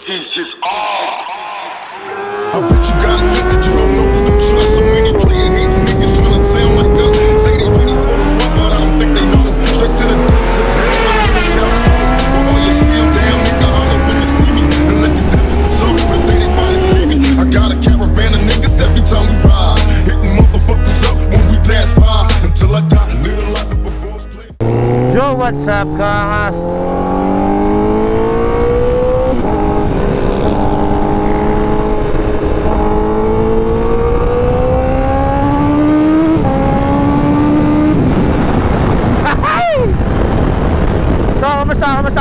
He's just off. I bet you got it twisted, you don't know who to trust. So many player hating niggas trying to sound like us. Say they ready for the fuck, but I don't think they know. Straight to the depths of hell, let's get this couch home. While all your skill down, nigga, holler when you see me. And let these devils be sorry for the day they finally free me. I got a caravan of niggas every time we ride, hitting motherfuckers up when we pass by. Until I die, live the life of a boss player. Yo, what's up, kangas?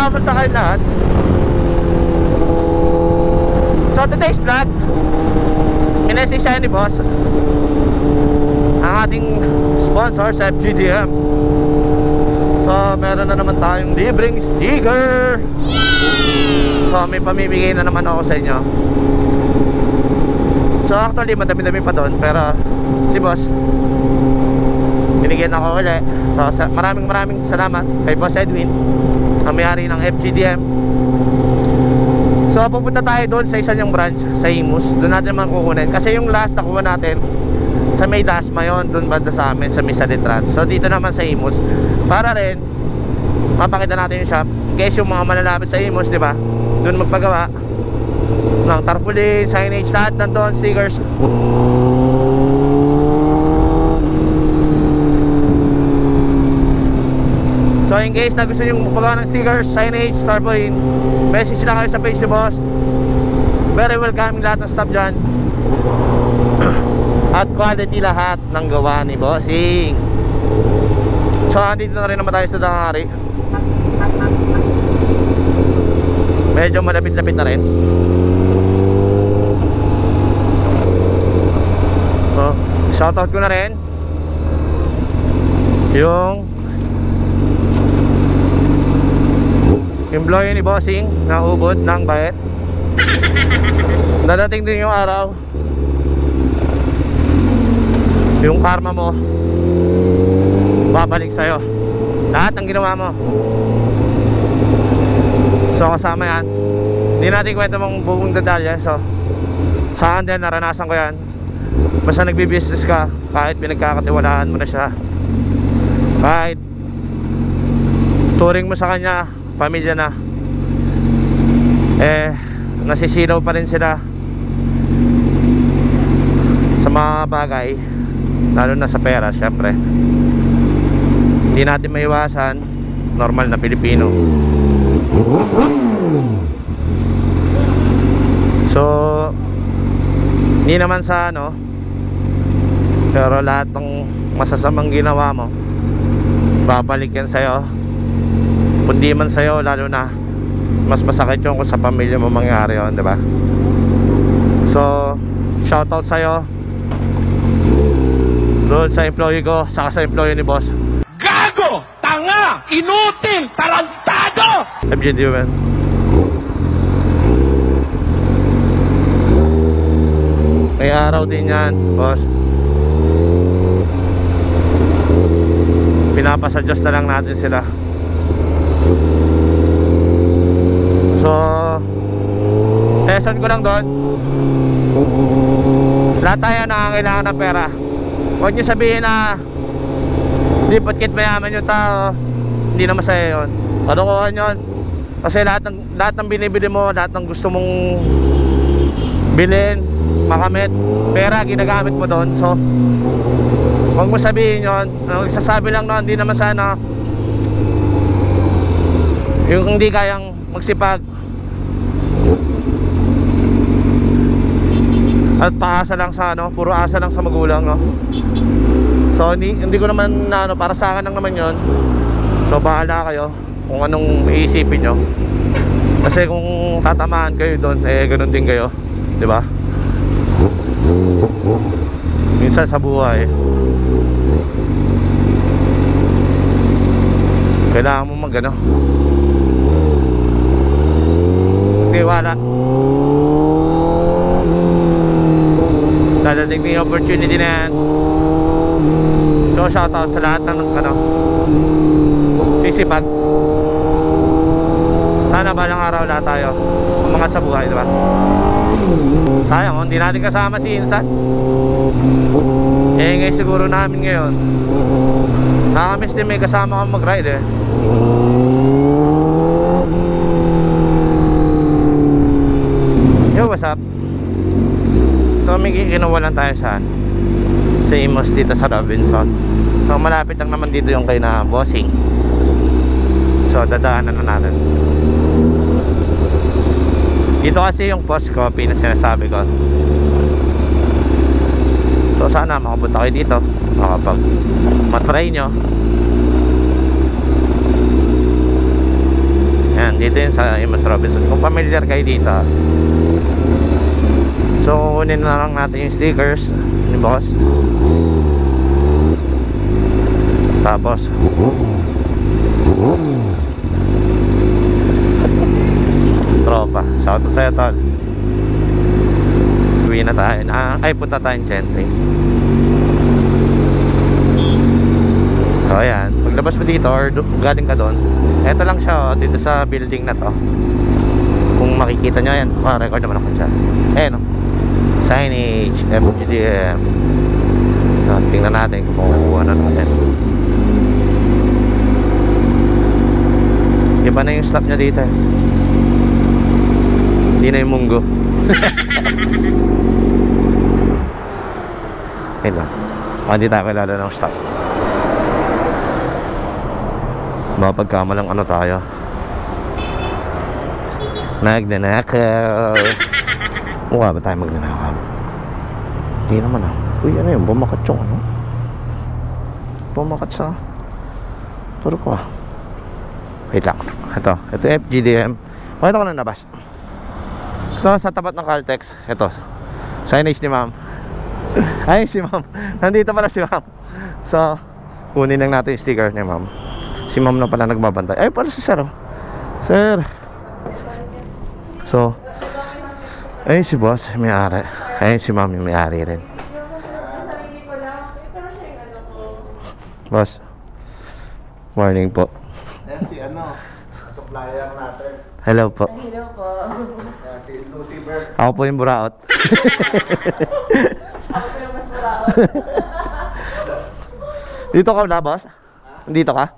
Kamusta kayo lahat? So today's vlog, minessage siya ni boss ang ating sponsor sa FGDM. So meron na naman tayong libreng sticker. So may pamimigay na naman ako sa inyo. So actually madami-dami pa doon, pero si boss binigyan ako ulit. So maraming salamat kay Boss Edwin, ang may-ari ng FGDM. So pupunta tayo doon sa isa niyang branch sa Imus. Doon natin naman kukunin, kasi yung last nakuha natin sa May Dasma yon, doon banda sa amin sa Misa Letran. So dito naman sa Imus, para rin mapakita natin yung shop in case yung mga malalapit sa Imus, di ba, doon magpagawa ng tarpaulin, signage, lahat nandoon, stickers. So in case na gusto nyo magpagawa ng stickers, signage, tarpaulin, message lang kayo sa page ni boss. Very welcoming lahat ng staff dyan. At quality lahat ng gawa ni bossing. So andito na rin naman tayo sa Dangari. Medyo malapit-lapit na rin. So shoutout ko na rin yung employee ni bossing na ubod ng bayet. Dadating din yung araw, yung karma mo babalik sa'yo, lahat ng ginawa mo. So kasama yan, hindi natin kwento mong buong detalye. So saan din, naranasan ko yan. Basta nagbi-business ka, kahit pinagkakatiwalaan mo na siya, kahit turing mo sa kanya pamilya na, nasisilaw pa rin sila sa mga bagay, lalo na sa pera. Syempre hindi natin maiwasan, normal na Pilipino. So hindi naman sa ano, pero lahat ng masasamang ginawa mo babalik yan sa'yo. Kundi man sa'yo, lalo na mas masakit yung kung sa pamilya mo mangyari yun, diba? So shoutout sa'yo, doon sa employee ko, saka sa employee ni boss. Gago! Tanga! Inutil! Tarantado! FGD man. May araw din yan, boss. Pinapasadjust na lang natin sila. So lesson ko lang doon, lahat tayo nangangailangan ng pera. Huwag nyo sabihin na hindi porket mayaman yung tao, hindi na masaya yun. Kalukuhan yun. Kasi lahat ng binibili mo, lahat ng gusto mong bilhin, makamit, pera ginagamit mo doon. So huwag mo sabihin yun. Ang sasabi lang na hindi naman sana yung hindi kayang magsipag at paasa lang sa ano, puro asa lang sa magulang, no? So hindi ko naman na ano, para sa akin lang naman yon. So bahala kayo kung anong iisipin nyo, kasi kung tatamaan kayo doon, ganun din kayo, di ba? Minsan sa buhay kailangan mo magano, tiwala. Dadating yung opportunity na yan. So shoutout sa lahat ng ano, sisipag Sana balang araw lahat tayo umangat sa buhay, diba? Sayang, hindi natin kasama si Insan. Eh ngayon siguro namin ngayon. Nakamiss din may kasama kang mag-ride eh. Yo, what's up? So may kinawalan tayo saan? Sa Imos dito sa Robinson. So malapit lang naman dito yung kay na Bossing. So dadaanan na natin. Dito kasi yung post coffee na sinasabi ko. So sana makapunta kayo dito, makapag matry nyo. Yan, dito yun sa Imos Robinson. Kung familiar kayo dito. So kunin na lang natin yung stickers ni boss. Tapos tropa, shoutout sa'yo tol. Uwi na tayo ay punta tayong Gentry. So ayan, paglabas mo dito or galing ka doon, eto lang siya dito sa building na to. Kung makikita nyo yan, record naman ako dyan. No? Signage, FGDM. So tingnan natin kung makukuha na natin. Iba na yung slap nya dito eh. Hindi na yung munggo. Ayun lang. Hindi tayo kilala ng stop. Mapagkamalang ano tayo. Nagnanakaw. Mukha ba tayo magnanakaw? Hindi naman ah. Uy, ano yun? Bumakat yung ano? Bumakat sa turo ko ah. Wait lang. Ito FGDM. Pakita ko na nabas. Ito sa tapat ng Caltex. Ito signage ni ma'am. Ay si ma'am. Nandito pala si ma'am. So kunin lang natin yung sticker ni ma'am. Si ma'am na pala nagbabantay. Ay pala si sir oh. Sir. So ayun si boss, may-ari. Ayun si ma'am yung may-ari rin. Boss, morning po. Yan si ano, supplier natin. Hello po. Hello po. Yan si Lucifer. Ako po yung buraot. Ako po yung mas muraot. Dito ka na boss? Dito ka?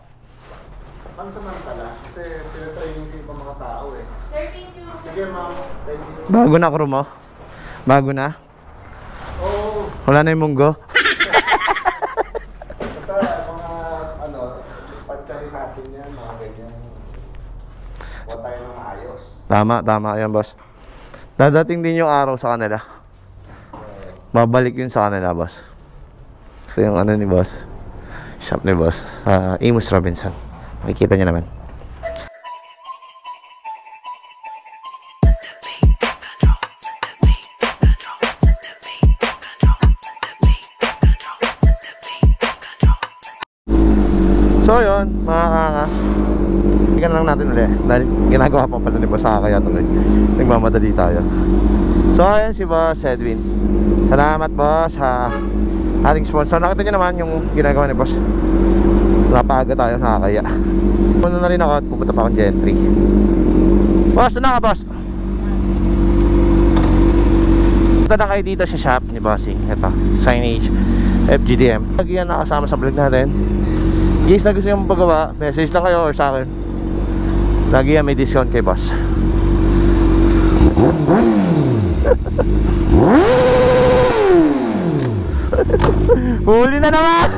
Pansamantala, kasi pinatraining ko yung mga tao eh. Sir, thank you. Sige ma'am, thank you. Bago na crew mo? Bago na? Oo, Wala na yung munggo? basta mga ano, dispatcherin natin yan, mga ganyan. Huwag tayo ng maayos. Tama yan boss. Dadating din yung araw sa kanila. Babalik yun sa kanila boss. Ito yung ano ni boss, shop ni boss sa Imos Robinson. Makikita nyo naman. So yun, mga kakas, bigyan lang natin ulit dahil ginagawa pa pala ni boss kaya tuloy nagmamadali tayo. So ayan si boss Edwin. Salamat boss sa ating sponsor. Nakita nyo naman yung ginagawa ni boss. Napaga tayo, nakakaya. Puno na rin ako at pupunta pa akong Gentry. Boss, na ka boss? Punta na kayo dito sa shop ni Bossing. Ito, signage FGDM. Lagi yan nakasama sa vlog natin. Guys, na gusto nyo pagawa, message lang kayo or sa akin. Lagi yan may discount kay boss. Huli na naman.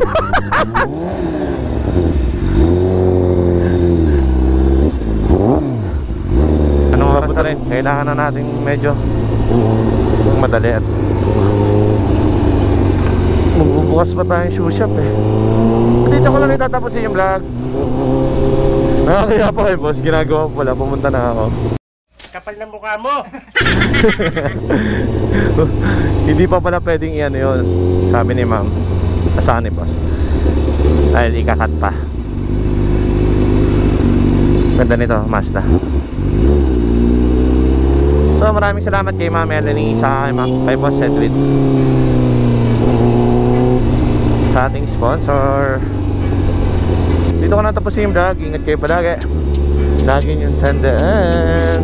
Anong oras na rin? Kailangan na natin medyo madali at magbubukas pa tayong shoe shop eh. Dito ko lang itatapusin yung vlog. Kaya pa kay boss, ginagawa ko pala, pumunta na ako. Kapal ng mukha mo! Hindi pa pala pwedeng iyan yun, sabi ni ma'am. Asahan ni boss dahil ikakat pa. Ganda nito, Mazda. So maraming salamat kay ma'am Melanie, sa kay boss Edwin, sa ating sponsor. Dito ko na tapusin yung vlog. Ingat kayo palagi. Lagi niyong tandaan.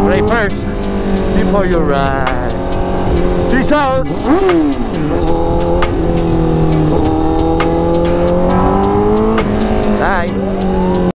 Pray first before you ride. Peace out!